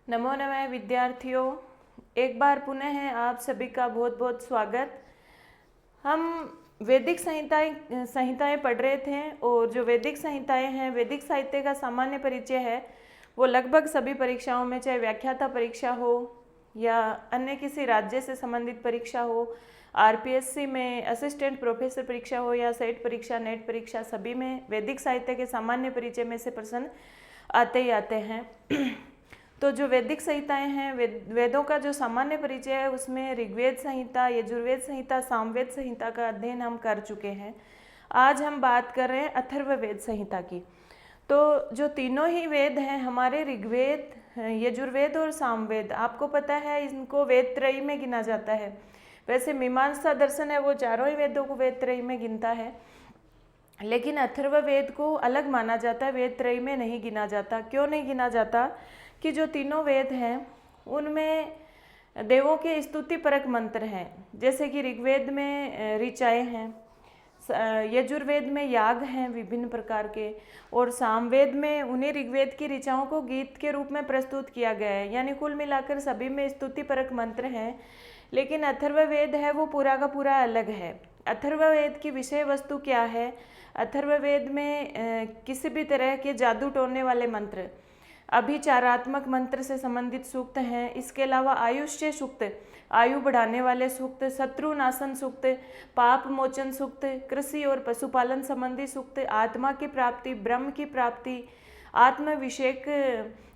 नमो नमः विद्यार्थियों, एक बार पुनः है आप सभी का बहुत बहुत स्वागत। हम वैदिक संहिताएं पढ़ रहे थे और जो वैदिक संहिताएं हैं, वैदिक साहित्य का सामान्य परिचय है वो लगभग सभी परीक्षाओं में, चाहे व्याख्याता परीक्षा हो या अन्य किसी राज्य से संबंधित परीक्षा हो, आरपीएससी में असिस्टेंट प्रोफेसर परीक्षा हो या सेट परीक्षा, नेट परीक्षा, सभी में वैदिक साहित्य के सामान्य परिचय में से प्रश्न आते ही आते हैं। तो जो वैदिक संहिताएं हैं, वेदों का जो सामान्य परिचय है उसमें ऋग्वेद संहिता, यजुर्वेद संहिता, सामवेद संहिता का अध्ययन हम कर चुके हैं। आज हम बात कर रहे हैं अथर्ववेद संहिता की। तो जो तीनों ही वेद हैं हमारे, ऋग्वेद, यजुर्वेद और सामवेद, आपको पता है इनको वेद त्रयी में गिना जाता है। वैसे मीमांसा दर्शन है वो चारों ही वेदों को वेद त्रयी में गिनता है, लेकिन अथर्ववेद को अलग माना जाता है, वेद त्रयी में नहीं गिना जाता। क्यों नहीं गिना जाता? कि जो तीनों वेद हैं उनमें देवों के स्तुति परक मंत्र हैं, जैसे कि ऋग्वेद में ऋचाएँ हैं, यजुर्वेद में याग हैं विभिन्न प्रकार के, और सामवेद में उन्हीं ऋग्वेद की ऋचाओं को गीत के रूप में प्रस्तुत किया गया है। यानी कुल मिलाकर सभी में स्तुति परक मंत्र हैं, लेकिन अथर्ववेद है वो पूरा का पूरा अलग है। अथर्ववेद की विषय वस्तु क्या है? अथर्ववेद में किसी भी तरह के जादू टोनने वाले मंत्र, अभिचारात्मक मंत्र से संबंधित सूक्त हैं। इसके अलावा आयुष्य सूक्त, आयु बढ़ाने वाले सूक्त, शत्रु नाशन सूक्त, पाप मोचन सूक्त, कृषि और पशुपालन संबंधी सूक्त, आत्मा की प्राप्ति, ब्रह्म की प्राप्ति, आत्म विषयक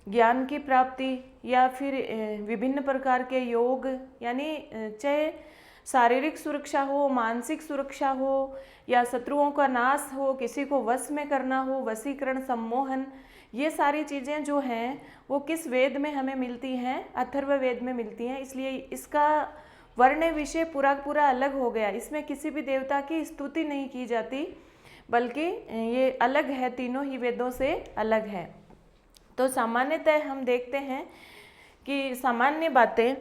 ज्ञान की प्राप्ति, या फिर विभिन्न प्रकार के योग, यानी चाहे शारीरिक सुरक्षा हो, मानसिक सुरक्षा हो, या शत्रुओं का नाश हो, किसी को वश में करना हो, वशीकरण, सम्मोहन, ये सारी चीज़ें जो हैं वो किस वेद में हमें मिलती हैं? अथर्ववेद में मिलती हैं। इसलिए इसका वर्ण विषय पूरा पूरा अलग हो गया। इसमें किसी भी देवता की स्तुति नहीं की जाती, बल्कि ये अलग है, तीनों ही वेदों से अलग है। तो सामान्यतः हम देखते हैं कि सामान्य बातें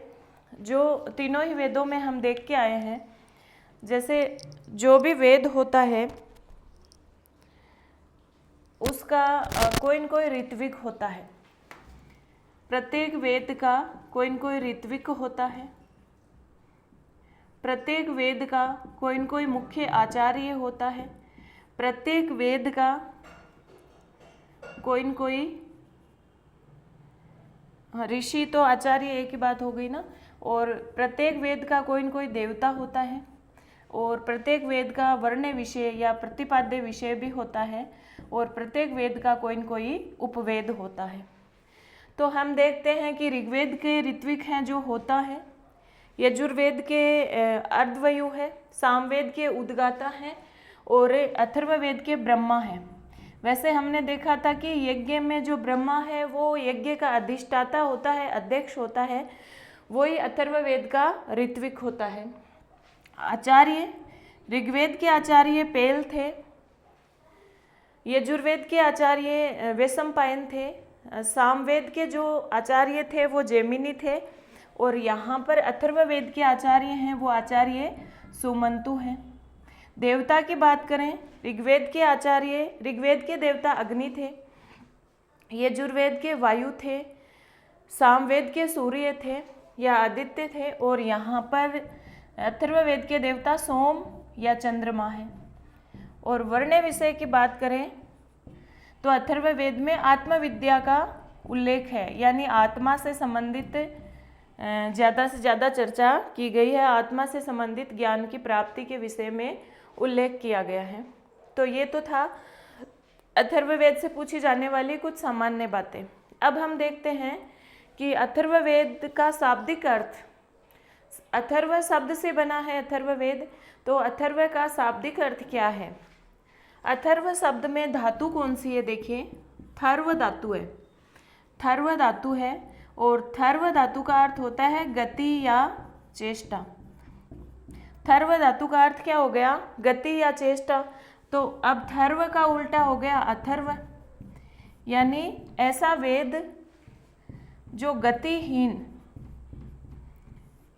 जो तीनों ही वेदों में हम देख के आए हैं, जैसे जो भी वेद होता है उसका कोई न कोई ऋत्विक होता है। प्रत्येक वेद का कोई न कोई ऋत्विक होता है। प्रत्येक वेद का कोई न कोई मुख्य आचार्य होता है। प्रत्येक वेद का कोई न कोई ऋषि, तो आचार्य एक ही बात हो गई ना, और प्रत्येक वेद का कोई न कोई देवता होता है, और प्रत्येक वेद का वर्ण विषय या प्रतिपाद्य विषय भी होता है, और प्रत्येक वेद का कोई न कोई उपवेद होता है। तो हम देखते हैं कि ऋग्वेद के ऋत्विक हैं जो होता है, यजुर्वेद के अर्धवयु है, सामवेद के उद्गाता हैं, और अथर्ववेद के ब्रह्मा हैं। वैसे हमने देखा था कि यज्ञ में जो ब्रह्मा है वो यज्ञ का अधिष्ठाता होता है, अध्यक्ष होता है, वही अथर्ववेद का ऋत्विक होता है। आचार्य, ऋग्वेद के आचार्य पेल थे, यजुर्वेद के आचार्य वैशंपायन थे, सामवेद के जो आचार्य थे वो जैमिनी थे, और यहाँ पर अथर्ववेद के आचार्य हैं वो आचार्य सुमंतु हैं। देवता की बात करें, ऋग्वेद के आचार्य, ऋग्वेद के देवता अग्नि थे, यजुर्वेद के वायु थे, सामवेद के सूर्य थे या आदित्य थे, और यहाँ पर अथर्ववेद के देवता सोम या चंद्रमा है। और वर्ण विषय की बात करें तो अथर्ववेद में आत्मविद्या का उल्लेख है, यानी आत्मा से संबंधित ज़्यादा से ज़्यादा चर्चा की गई है। आत्मा से संबंधित ज्ञान की प्राप्ति के विषय में उल्लेख किया गया है। तो ये तो था अथर्ववेद से पूछी जाने वाली कुछ सामान्य बातें। अब हम देखते हैं कि अथर्ववेद का शाब्दिक अर्थ, अथर्व शब्द से बना है अथर्ववेद, तो अथर्व का शाब्दिक अर्थ क्या है? अथर्व शब्द में धातु कौन सी है? देखिए, थर्व धातु है, थर्व धातु है, और थर्व धातु का अर्थ होता है गति या चेष्टा। थर्व धातु का अर्थ क्या हो गया? गति या चेष्टा। तो अब थर्व का उल्टा हो गया अथर्व, यानी ऐसा वेद जो गतिहीन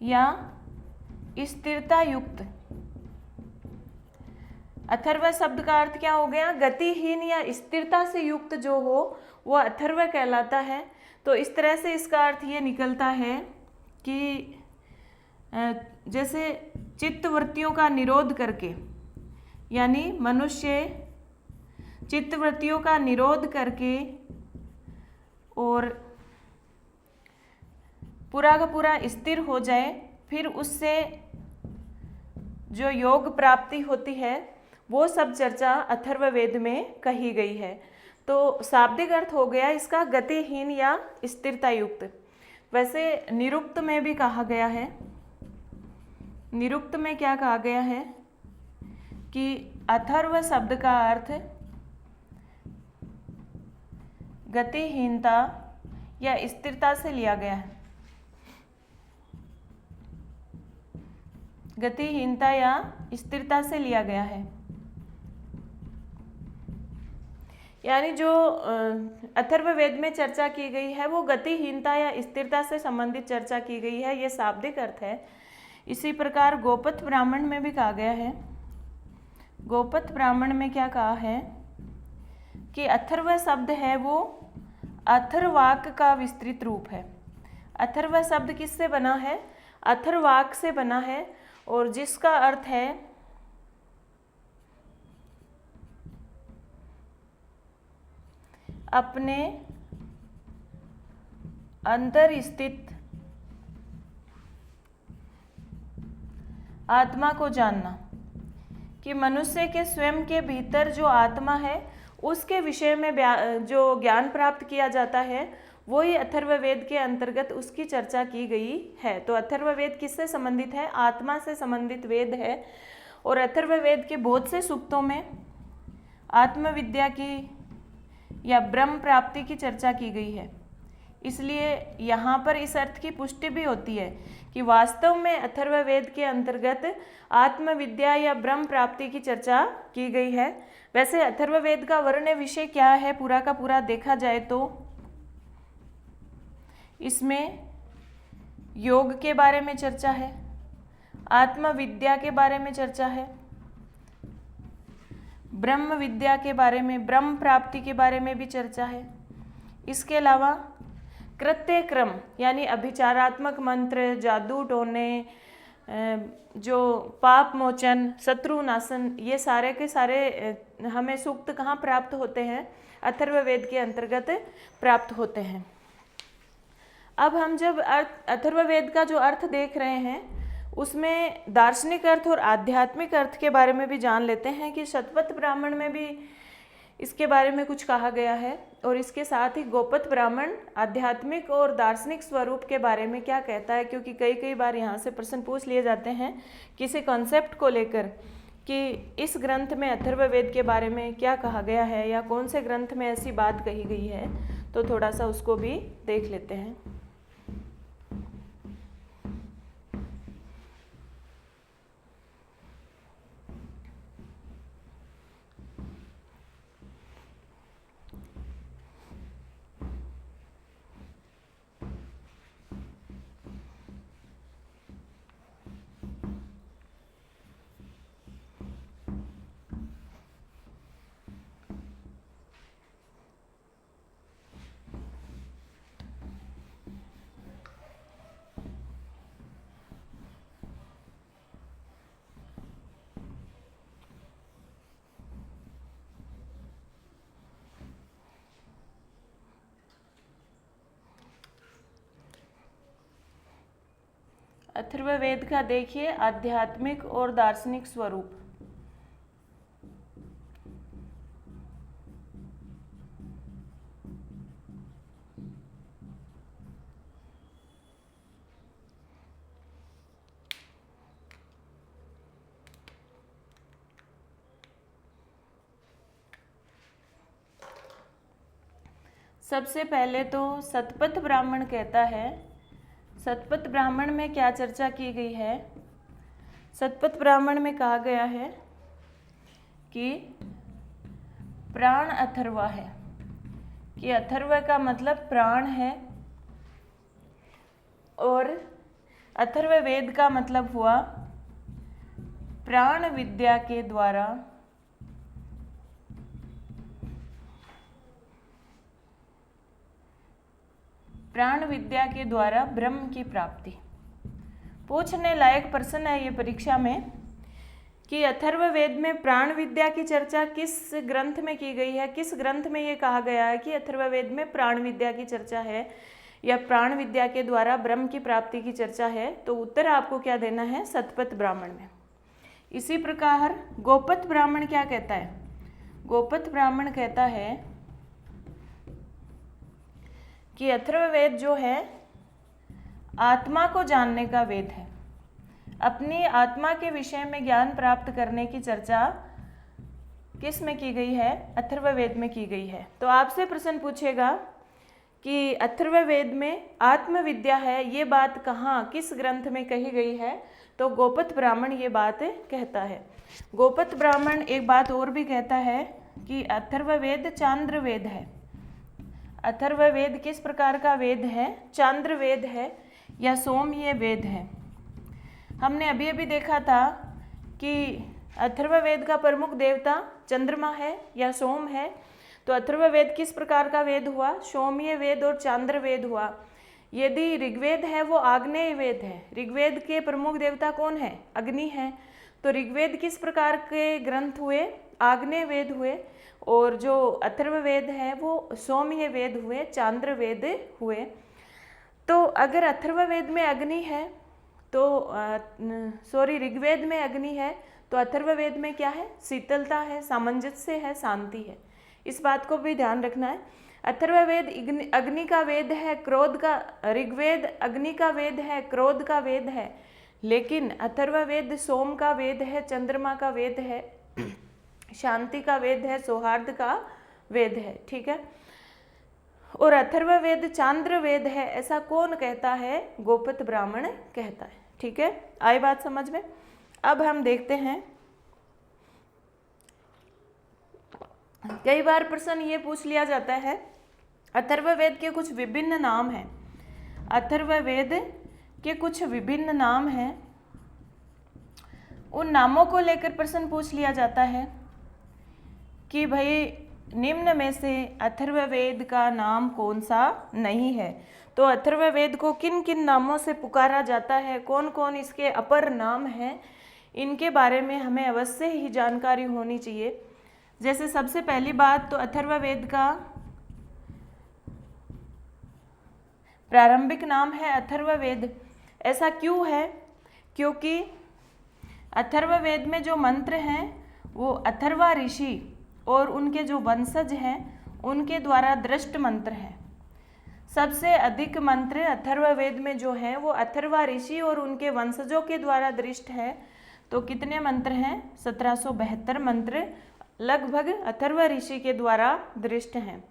या स्थिरता युक्त। अथर्व शब्द का अर्थ क्या हो गया? गतिहीन या स्थिरता से युक्त जो हो वो अथर्व कहलाता है। तो इस तरह से इसका अर्थ ये निकलता है कि जैसे चित्तवृत्तियों का निरोध करके, यानी मनुष्य चित्तवृत्तियों का निरोध करके और पूरा का पूरा स्थिर हो जाए, फिर उससे जो योग प्राप्ति होती है वो सब चर्चा अथर्ववेद में कही गई है। तो शाब्दिक अर्थ हो गया इसका गतिहीन या स्थिरता युक्त। वैसे निरुक्त में भी कहा गया है। निरुक्त में क्या कहा गया है कि अथर्व शब्द का अर्थ गतिहीनता या स्थिरता से लिया गया है। गतिहीनता या स्थिरता से लिया गया है, यानी जो अथर्ववेद में चर्चा की गई है वो गतिहीनता या स्थिरता से संबंधित चर्चा की गई है, ये शाब्दिक अर्थ है। इसी प्रकार गोपथ ब्राह्मण में भी कहा गया है। गोपथ ब्राह्मण में क्या कहा है कि अथर्व शब्द है वो अथर्वाक का विस्तृत रूप है। अथर्व शब्द किससे बना है? अथर्वाक से बना है, और जिसका अर्थ है अपने अंतर स्थित आत्मा को जानना, कि मनुष्य के स्वयं के भीतर जो आत्मा है उसके विषय में जो ज्ञान प्राप्त किया जाता है वही अथर्ववेद के अंतर्गत उसकी चर्चा की गई है। तो अथर्ववेद किससे संबंधित है? आत्मा से संबंधित वेद है। और अथर्ववेद के बहुत से सूक्तों में आत्मविद्या की या ब्रह्म प्राप्ति की चर्चा की गई है। इसलिए यहाँ पर इस अर्थ की पुष्टि भी होती है कि वास्तव में अथर्ववेद के अंतर्गत आत्मविद्या या ब्रह्म प्राप्ति की चर्चा की गई है। वैसे अथर्ववेद का वर्ण विषय क्या है पूरा का पूरा देखा जाए तो इसमें योग के बारे में चर्चा है, आत्मविद्या के बारे में चर्चा है, ब्रह्म विद्या के बारे में, ब्रह्म प्राप्ति के बारे में भी चर्चा है। इसके अलावा कृत्य क्रम यानी अभिचारात्मक मंत्र, जादू टोने, जो पाप मोचन, शत्रु नाशन, ये सारे के सारे हमें सूक्त कहाँ प्राप्त होते हैं? अथर्ववेद के अंतर्गत प्राप्त होते हैं। अब हम जब अथर्ववेद का जो अर्थ देख रहे हैं उसमें दार्शनिक अर्थ और आध्यात्मिक अर्थ के बारे में भी जान लेते हैं कि शतपथ ब्राह्मण में भी इसके बारे में कुछ कहा गया है, और इसके साथ ही गोपथ ब्राह्मण आध्यात्मिक और दार्शनिक स्वरूप के बारे में क्या कहता है, क्योंकि कई बार यहाँ से प्रश्न पूछ लिए जाते हैं किसी कॉन्सेप्ट को लेकर कि इस ग्रंथ में अथर्ववेद के बारे में क्या कहा गया है या कौन से ग्रंथ में ऐसी बात कही गई है, तो थोड़ा सा उसको भी देख लेते हैं। अथर्ववेद का देखिए आध्यात्मिक और दार्शनिक स्वरूप। सबसे पहले तो शतपथ ब्राह्मण कहता है, शतपथ ब्राह्मण में क्या चर्चा की गई है? शतपथ ब्राह्मण में कहा गया है कि प्राण अथर्वा है, कि अथर्व का मतलब प्राण है, और अथर्ववेद का मतलब हुआ प्राण विद्या के द्वारा प्राण विद्या के द्वारा ब्रह्म की प्राप्ति। पूछने लायक प्रश्न है ये परीक्षा में कि अथर्ववेद में प्राण विद्या की चर्चा किस ग्रंथ में की गई है, किस ग्रंथ में ये कहा गया है कि अथर्ववेद में प्राण विद्या की चर्चा है या प्राण विद्या के द्वारा ब्रह्म की प्राप्ति की चर्चा है। तो उत्तर आपको क्या देना है, शतपथ ब्राह्मण में। इसी प्रकार गोपथ ब्राह्मण क्या कहता है, गोपथ ब्राह्मण कहता है कि अथर्ववेद जो है आत्मा को जानने का वेद है। अपनी आत्मा के विषय में ज्ञान प्राप्त करने की चर्चा किस में की गई है, अथर्ववेद में की गई है। तो आपसे प्रश्न पूछेगा कि अथर्ववेद में आत्मविद्या है, ये बात कहाँ किस ग्रंथ में कही गई है, तो गोपथ ब्राह्मण ये बात कहता है। गोपथ ब्राह्मण एक बात और भी कहता है कि अथर्ववेद चांद्र वेद है। अथर्ववेद किस प्रकार का वेद है, चांद्र वेद है या सोमय वेद है। हमने अभी अभी देखा था कि अथर्ववेद का प्रमुख देवता चंद्रमा है या सोम है। तो अथर्ववेद किस प्रकार का वेद हुआ, सोमय वेद और चांद्र वेद हुआ। यदि ऋग्वेद है वो आग्नेय वेद है। ऋग्वेद के प्रमुख देवता कौन है, अग्नि है। तो ऋग्वेद किस प्रकार के ग्रंथ हुए, आग्नेय वेद हुए। और जो अथर्ववेद है वो सोमय वेद हुए, चांद्र वेद हुए। तो अगर अथर्ववेद में अग्नि है तो ऋग्वेद में अग्नि है तो अथर्ववेद में क्या है, शीतलता है, सामंजस्य है, शांति है। इस बात को भी ध्यान रखना है। अथर्ववेद अग्नि का वेद है, क्रोध का, ऋग्वेद अग्नि का वेद है, क्रोध का वेद है। लेकिन अथर्ववेद सोम का वेद है, चंद्रमा का वेद है, शांति का वेद है, सौहार्द का वेद है। ठीक है। और अथर्ववेद चांद्र वेद है ऐसा कौन कहता है, गोपथ ब्राह्मण कहता है। ठीक है, आई बात समझ में। अब हम देखते हैं, कई बार प्रश्न ये पूछ लिया जाता है अथर्ववेद के कुछ विभिन्न नाम हैं। अथर्ववेद के कुछ विभिन्न नाम हैं, उन नामों को लेकर प्रश्न पूछ लिया जाता है कि भाई निम्न में से अथर्ववेद का नाम कौन सा नहीं है। तो अथर्ववेद को किन किन नामों से पुकारा जाता है, कौन कौन इसके अपर नाम हैं, इनके बारे में हमें अवश्य ही जानकारी होनी चाहिए। जैसे सबसे पहली बात तो अथर्ववेद का प्रारंभिक नाम है अथर्ववेद। ऐसा क्यों है, क्योंकि अथर्ववेद में जो मंत्र हैं वो अथर्वा ऋषि और उनके जो वंशज हैं उनके द्वारा दृष्ट मंत्र हैं। सबसे अधिक मंत्र अथर्ववेद में जो है वो अथर्वा ऋषि और उनके वंशजों के द्वारा दृष्ट है। तो कितने मंत्र हैं, 1772 मंत्र लगभग अथर्व ऋषि के द्वारा दृष्ट हैं।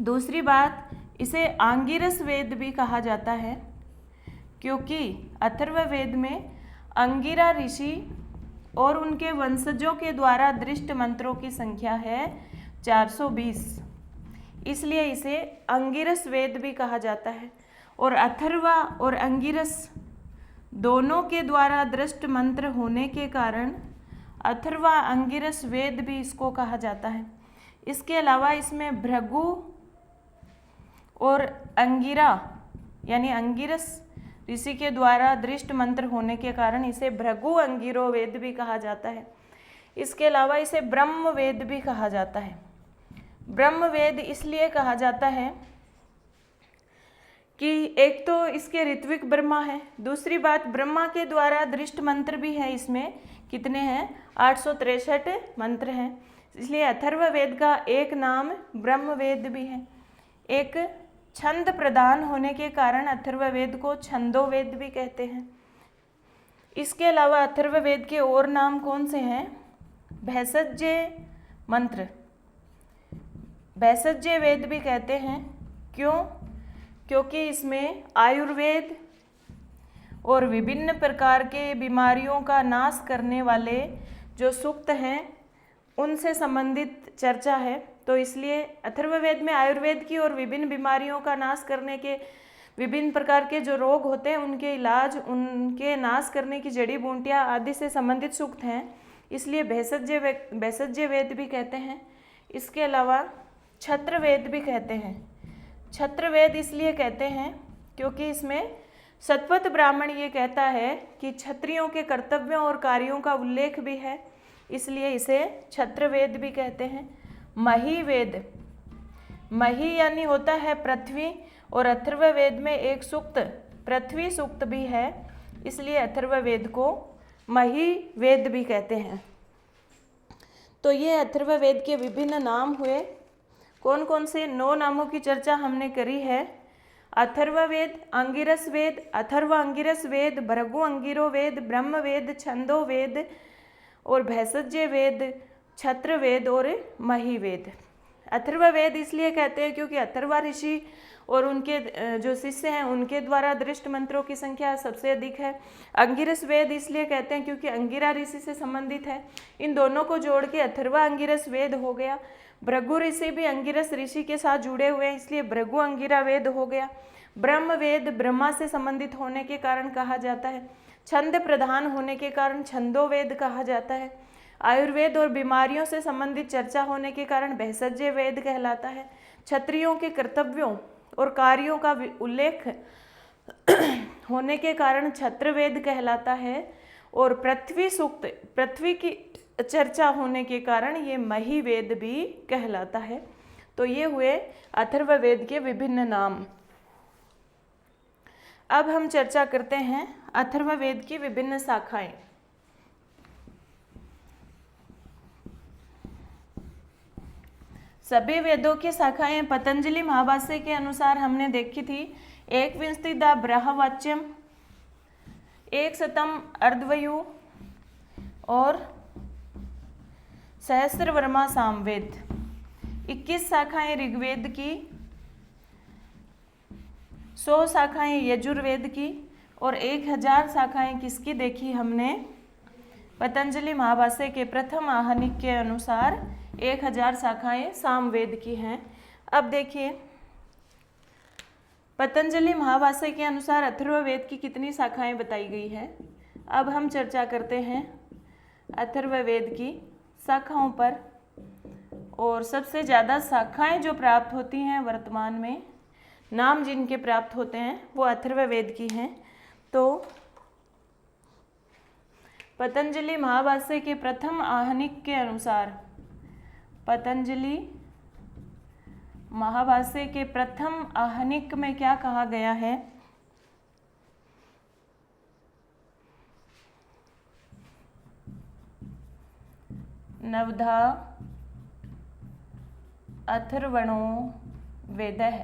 दूसरी बात, इसे आंगिरस वेद भी कहा जाता है क्योंकि अथर्ववेद में अंगिरा ऋषि और उनके वंशजों के द्वारा दृष्ट मंत्रों की संख्या है 420, इसलिए इसे अंगिरस वेद भी कहा जाता है। और अथर्वा और अंगिरस दोनों के द्वारा दृष्ट मंत्र होने के कारण अथर्वा अंगिरस वेद भी इसको कहा जाता है। इसके अलावा इसमें भृगु और अंगिरा यानी अंगिरस ऋषि के द्वारा दृष्ट मंत्र होने के कारण इसे भृगु अंगिरो वेद भी कहा जाता है। इसके अलावा इसे ब्रह्म वेद भी कहा जाता है। ब्रह्म वेद इसलिए कहा जाता है कि एक तो इसके ऋत्विक ब्रह्मा है, दूसरी बात ब्रह्मा के द्वारा दृष्ट मंत्र भी है। इसमें कितने हैं, 863 मंत्र हैं। इसलिए अथर्ववेद का एक नाम ब्रह्म वेद भी है। एक छंद प्रदान होने के कारण अथर्ववेद को छंदोवेद भी कहते हैं। इसके अलावा अथर्ववेद के और नाम कौन से हैं, भैषज्य मंत्र, भैषज्य वेद भी कहते हैं। क्यों, क्योंकि इसमें आयुर्वेद और विभिन्न प्रकार के बीमारियों का नाश करने वाले जो सूक्त हैं उनसे संबंधित चर्चा है। तो इसलिए अथर्ववेद में आयुर्वेद की और विभिन्न बीमारियों का नाश करने के, विभिन्न प्रकार के जो रोग होते हैं उनके इलाज, उनके नाश करने की जड़ी बूटियाँ आदि से संबंधित सूक्त हैं, इसलिए भैषज्य वेद भी कहते हैं। इसके अलावा छत्र वेद भी कहते हैं। छत्रवेद इसलिए कहते हैं क्योंकि इसमें शतपथ ब्राह्मण ये कहता है कि क्षत्रियों के कर्तव्यों और कार्यों का उल्लेख भी है, इसलिए इसे छत्रवेद भी कहते हैं। महीवेद, मही यानी होता है पृथ्वी, और अथर्ववेद में एक सूक्त पृथ्वी सूक्त भी है, इसलिए अथर्ववेद को महीवेद भी कहते हैं। तो ये अथर्ववेद के विभिन्न नाम हुए। कौन कौन से 9 नामों की चर्चा हमने करी है? अथर्ववेद, अंगिरस वेद, अथर्व अंगिरस वेद, भृगु अंगिरो वेद, ब्रह्मवेद, छंदो वेद और भैषज्य वेद, छत्रवेद और महीवेद। अथर्ववेद इसलिए कहते हैं क्योंकि अथर्वा ऋषि और उनके जो शिष्य हैं उनके द्वारा दृष्ट मंत्रों की संख्या सबसे अधिक है। अंगिरस वेद इसलिए कहते हैं क्योंकि अंगिरा ऋषि से संबंधित है। इन दोनों को जोड़ के अथर्वा अंगिरस वेद हो गया। भृगु ऋषि भी अंगिरस ऋषि के साथ जुड़े हुए हैं, इसलिए भृगु अंगिरा वेद हो गया। ब्रह्म वेद ब्रह्मा से संबंधित होने के कारण कहा जाता है। छंद प्रधान होने के कारण छंदो वेद कहा जाता है। आयुर्वेद और बीमारियों से संबंधित चर्चा होने के कारण भेषज्य वेद कहलाता है। क्षत्रियों के कर्तव्यों और कार्यों का उल्लेख होने के कारण छत्रवेद कहलाता है। और पृथ्वी सूक्त, पृथ्वी की चर्चा होने के कारण ये महीवेद भी कहलाता है। तो ये हुए अथर्ववेद के विभिन्न नाम। अब हम चर्चा करते हैं अथर्ववेद की विभिन्न शाखाएं। सभी वेदों की शाखाएं पतंजलि महाभाष्य के अनुसार हमने देखी थी। 21 ब्रह्मवाच्यम, 100 अर्धवयु और सहस्रवर्मा सामवेद। 21 शाखाएं ऋग्वेद की, 100 शाखाएं यजुर्वेद की और 1000 शाखाएं किसकी देखी हमने? पतंजलि महाभाष्य के प्रथम आहनिक के अनुसार 1000 शाखाएं सामवेद की हैं। अब देखिए पतंजलि महाभाष्य के अनुसार अथर्ववेद की कितनी शाखाएं बताई गई है। अब हम चर्चा करते हैं अथर्ववेद की शाखाओं पर। और सबसे ज़्यादा शाखाएं जो प्राप्त होती हैं वर्तमान में, नाम जिनके प्राप्त होते हैं वो अथर्ववेद की हैं। तो पतंजलि महाभाष्य के प्रथम आहनिक के अनुसार, पतंजलि महाभाष्य के प्रथम आहनिक में क्या कहा गया है? नवधा अथर्वणो वेदः,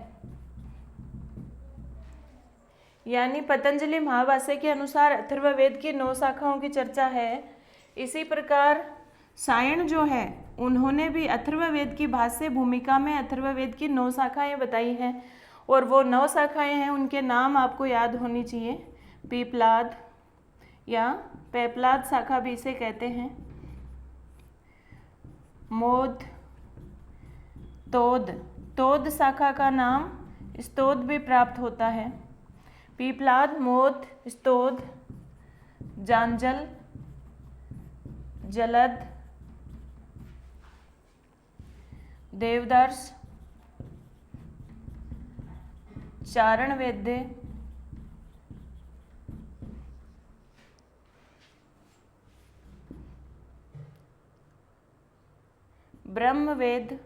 यानी पतंजलि महाभाष्य के अनुसार अथर्ववेद की 9 शाखाओं की चर्चा है। इसी प्रकार सायण जो है उन्होंने भी अथर्ववेद की भाष्य भूमिका में अथर्ववेद की 9 शाखाएं बताई हैं। और वो 9 शाखाएं हैं, उनके नाम आपको याद होनी चाहिए। पीपलाद या पेपलाद शाखा भी इसे कहते हैं। मोद, तोद, तोद शाखा का नाम स्तोद भी प्राप्त होता है। पीपलाद, मोद, स्तोद, जांजल, जलद, देवदर्श, चारणवेद्य, ब्रह्मवेद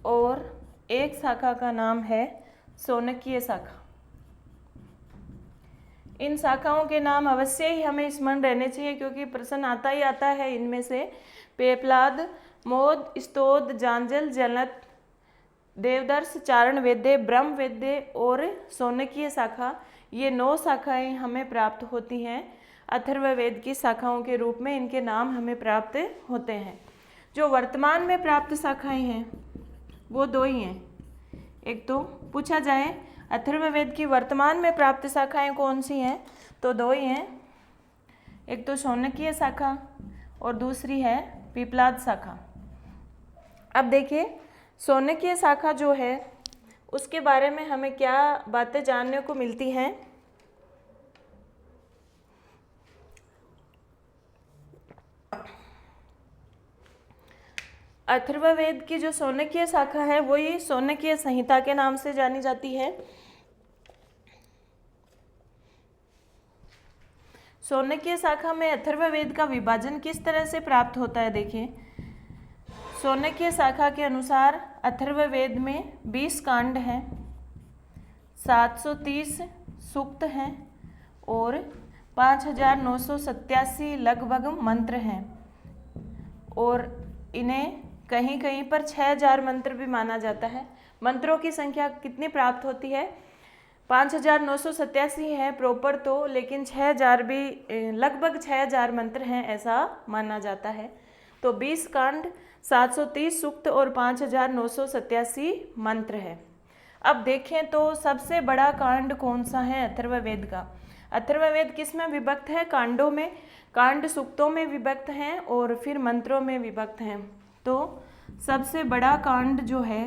और एक शाखा का नाम है शौनकीय शाखा। इन शाखाओं के नाम अवश्य ही हमें स्मरण रहने चाहिए क्योंकि प्रश्न आता ही आता है इनमें से। पेपलाद, मोद, स्तोद, जांजल, जलद, देवदर्श, चारणवेद्य, ब्रह्मवेद्य और शौनकीय शाखा, ये 9 शाखाएं हमें प्राप्त होती हैं अथर्ववेद की शाखाओं के रूप में। इनके नाम हमें प्राप्त होते हैं। जो वर्तमान में प्राप्त शाखाएं हैं वो 2 ही हैं। एक तो पूछा जाए अथर्ववेद की वर्तमान में प्राप्त शाखाएं कौन सी हैं, तो 2 ही हैं। एक तो शौनकीय शाखा और दूसरी है पीपलाद शाखा। अब देखिए शौनकीय शाखा जो है उसके बारे में हमें क्या बातें जानने को मिलती हैं। अथर्ववेद की जो शौनकीय शाखा है वो ये शौनकीय संहिता के नाम से जानी जाती है। शौनकीय शाखा में अथर्ववेद का विभाजन किस तरह से प्राप्त होता है, देखिए। शौनकीय शाखा के अनुसार अथर्ववेद में 20 कांड हैं, 730 सूक्त हैं और 5987 लगभग मंत्र हैं, और इन्हें कहीं कहीं पर 6000 मंत्र भी माना जाता है। मंत्रों की संख्या कितनी प्राप्त होती है? 5987 है प्रॉपर तो, लेकिन 6000 भी, लगभग 6000 मंत्र हैं ऐसा माना जाता है। तो 20 कांड, 730 सूक्त और 5987 मंत्र है। अब देखें तो सबसे बड़ा कांड कौन सा है अथर्ववेद का? अथर्ववेद किस में विभक्त है? कांडों में। कांड सूक्तों में विभक्त हैं और फिर मंत्रों में विभक्त हैं। तो सबसे बड़ा कांड जो है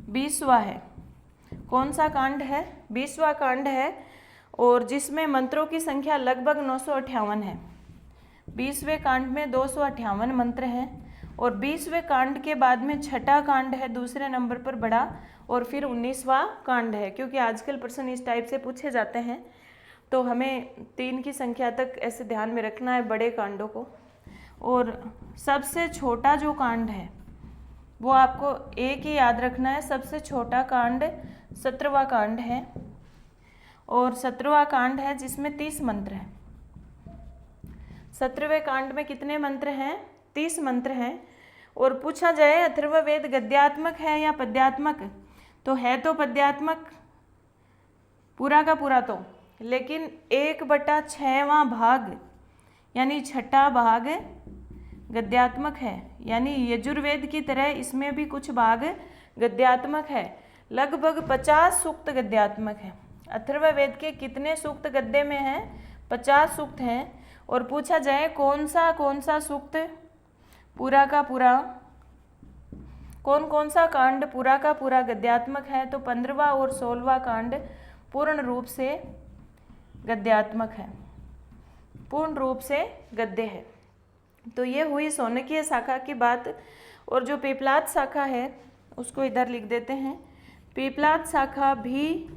20वां है। कौन सा कांड है? 20वां कांड है, और जिसमें मंत्रों की संख्या लगभग 958 है। 20वें कांड में 258 मंत्र हैं, और 20वें कांड के बाद में छठा कांड है दूसरे नंबर पर बड़ा, और फिर 19वां कांड है। क्योंकि आजकल प्रश्न इस टाइप से पूछे जाते हैं, तो हमें 3 की संख्या तक ऐसे ध्यान में रखना है बड़े कांडों को। और सबसे छोटा जो कांड है वो आपको एक ही याद रखना है। सबसे छोटा कांड 17वां कांड है, और 17वां कांड है जिसमें 30 मंत्र हैं। 17वें कांड में कितने मंत्र हैं? 30 मंत्र हैं। और पूछा जाए अथर्ववेद गद्यात्मक है या पद्यात्मक, तो है तो पद्यात्मक पूरा का पूरा तो, लेकिन 1/6वां भाग यानी छठा भाग गद्यात्मक है। यानी यजुर्वेद की तरह इसमें भी कुछ भाग गद्यात्मक है। लगभग 50 सूक्त गद्यात्मक है। अथर्ववेद के कितने सूक्त गद्य में हैं? 50 सूक्त हैं। और पूछा जाए कौन सा सूक्त पूरा का पूरा, कौन सा कांड पूरा का पूरा गद्यात्मक है, तो 15वां और 16वां कांड पूर्ण रूप से गद्यात्मक है, पूर्ण रूप से गद्य है। तो ये हुई शौनकीय शाखा की बात। और जो पीपलाद शाखा है उसको इधर लिख देते हैं। पीपलाद शाखा भी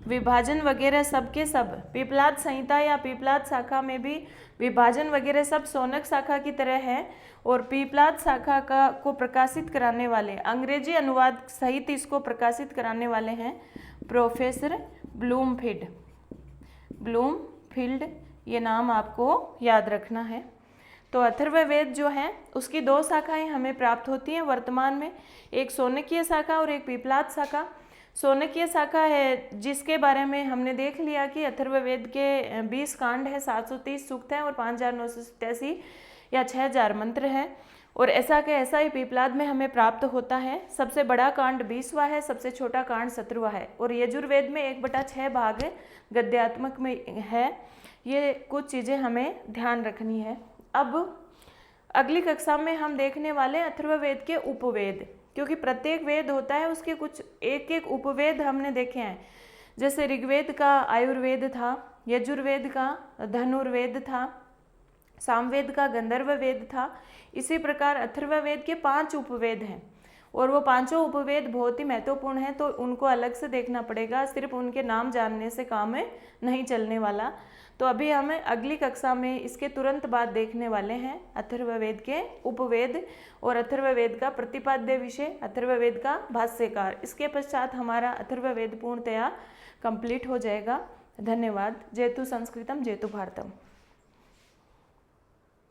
विभाजन वगैरह सब के सब, पीपलाद संहिता या पीपलाद शाखा में भी विभाजन वगैरह सब शौनक शाखा की तरह है। और पीपलाद शाखा को प्रकाशित कराने वाले, अंग्रेजी अनुवाद सहित इसको प्रकाशित कराने वाले हैं प्रोफेसर ब्लूमफील्ड। ये नाम आपको याद रखना है। तो अथर्ववेद जो है उसकी 2 शाखाएं हमें प्राप्त होती हैं वर्तमान में, एक शौनकीय शाखा और एक पीपलाद शाखा। शौनकीय शाखा है जिसके बारे में हमने देख लिया कि अथर्ववेद के 20 कांड है, 730 सूक्त हैं और 5987 या 6000 मंत्र हैं। और ऐसा के ऐसा ही पीपलाद में हमें प्राप्त होता है। सबसे बड़ा कांड 20वां है, सबसे छोटा कांड 17वां है। और यजुर्वेद में 1/6 भाग गद्यात्मक में है। ये कुछ चीज़ें हमें ध्यान रखनी है। अब अगली कक्षा में हम देखने वाले अथर्ववेद के उपवेद, क्योंकि प्रत्येक वेद होता है उसके कुछ एक एक उपवेद हमने देखे हैं। जैसे ऋग्वेद का आयुर्वेद था, यजुर्वेद का धनुर्वेद था, सामवेद का गंधर्व वेद था। इसी प्रकार अथर्ववेद के 5 उपवेद हैं, और वो 5 उपवेद बहुत ही महत्वपूर्ण हैं, तो उनको अलग से देखना पड़ेगा। सिर्फ उनके नाम जानने से काम नहीं चलने वाला। तो अभी हम अगली कक्षा में इसके तुरंत बाद देखने वाले हैं अथर्ववेद के उपवेद और अथर्ववेद का प्रतिपाद्य विषय, अथर्ववेद का भाष्यकार। इसके पश्चात हमारा अथर्ववेद पूर्णतया कंप्लीट हो जाएगा। धन्यवाद। जयतु संस्कृतम जयतु भारतम।